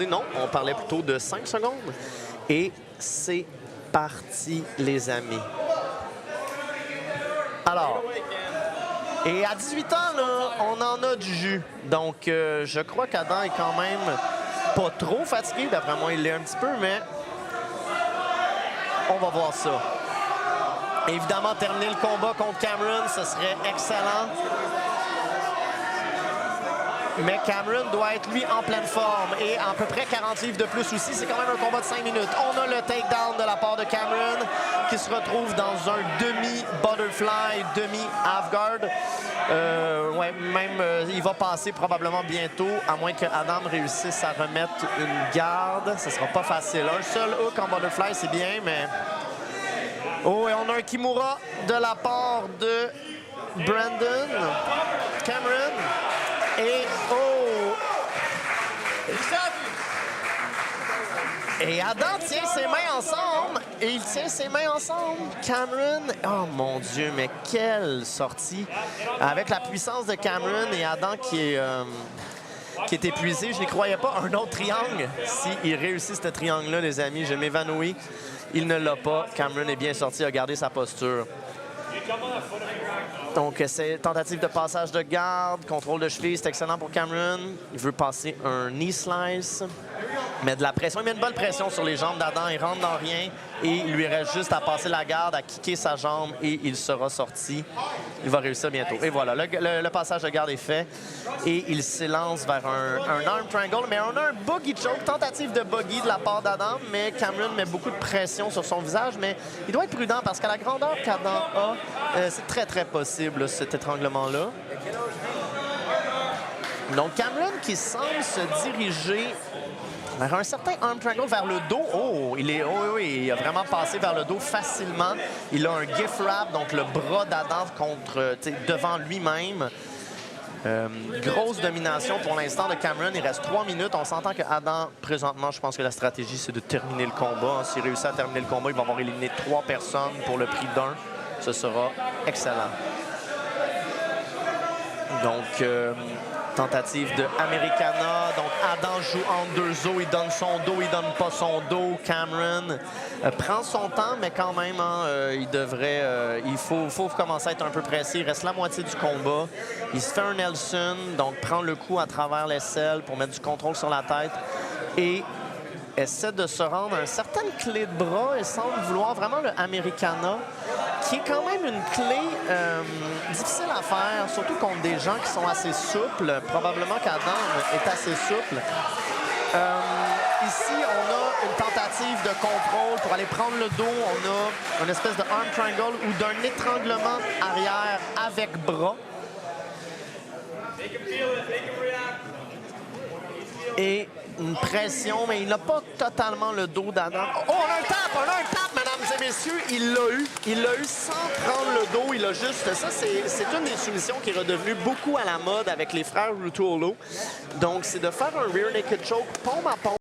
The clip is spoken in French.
Non, on parlait plutôt de 5 secondes. Et c'est parti, les amis. Alors, et à 18 ans, là, on en a du jus. Donc, je crois qu'Adam est quand même pas trop fatigué. D'après moi, il l'est un petit peu, mais on va voir ça. Évidemment, terminer le combat contre Cameron, ce serait excellent. Mais Cameron doit être, lui, en pleine forme. Et à peu près 40 livres de plus aussi. C'est quand même un combat de 5 minutes. On a le takedown de la part de Cameron qui se retrouve dans un demi-butterfly, demi-half-guard. Ouais, même, il va passer probablement bientôt, à moins que Adam réussisse à remettre une garde. Ce sera pas facile. Un seul hook en butterfly, c'est bien, mais... Oh, et on a un Kimura de la part de Brandon Cameron. Et oh! Et Adam tient ses mains ensemble. Et il tient ses mains ensemble. Cameron, oh mon Dieu, mais quelle sortie! Avec la puissance de Cameron et Adam qui est épuisé. Je n'y croyais pas. Un autre triangle. S'il réussit ce triangle-là, les amis, je m'évanouis. Il ne l'a pas. Cameron est bien sorti, a gardé sa posture. Donc, c'est tentative de passage de garde, contrôle de cheville, c'est excellent pour Cameron. Il veut passer un knee slice, met de la pression. Il met une bonne pression sur les jambes d'Adam, il rentre dans rien et il lui reste juste à passer la garde, à kicker sa jambe et il sera sorti. Il va réussir bientôt. Et voilà, le passage de garde est fait et il s'élance vers un arm triangle. Mais on a un boogie choke, tentative de boogie de la part d'Adam, mais Cameron met beaucoup de pression sur son visage, mais il doit être prudent parce qu'à la grandeur qu'Adam a, c'est très, très possible, cet étranglement-là. Donc, Cameron qui semble se diriger vers un certain arm triangle vers le dos. Oh, il a vraiment passé vers le dos facilement. Il a un gift wrap, donc le bras d'Adam devant lui-même. Grosse domination pour l'instant de Cameron. Il reste 3 minutes. On s'entend que Adam, présentement, je pense que la stratégie, c'est de terminer le combat. S'il réussit à terminer le combat, il va avoir éliminé 3 personnes pour le prix d'un. Ce sera excellent. Donc, tentative de Americana. Donc, Adam joue entre deux os. Il donne son dos, il donne pas son dos. Cameron prend son temps, mais quand même, il faut commencer à être un peu pressé. Il reste la moitié du combat. Il se fait un Nelson, donc prend le coup à travers l'aisselle pour mettre du contrôle sur la tête. Et essaie de se rendre à une certaine clé de bras et semble vouloir vraiment le Americana, qui est quand même une clé difficile à faire, surtout contre des gens qui sont assez souples. Probablement qu'Adam est assez souple. Ici, on a une tentative de contrôle pour aller prendre le dos. On a une espèce de arm triangle ou d'un étranglement arrière avec bras. Et une pression, mais il n'a pas totalement le dos d'Adam. Oh, on a un tap, mesdames et messieurs. Il l'a eu sans prendre le dos. Il a juste... Ça, c'est une des soumissions qui est redevenue beaucoup à la mode avec les frères Rutuolo. Donc, c'est de faire un rear naked choke, paume à paume.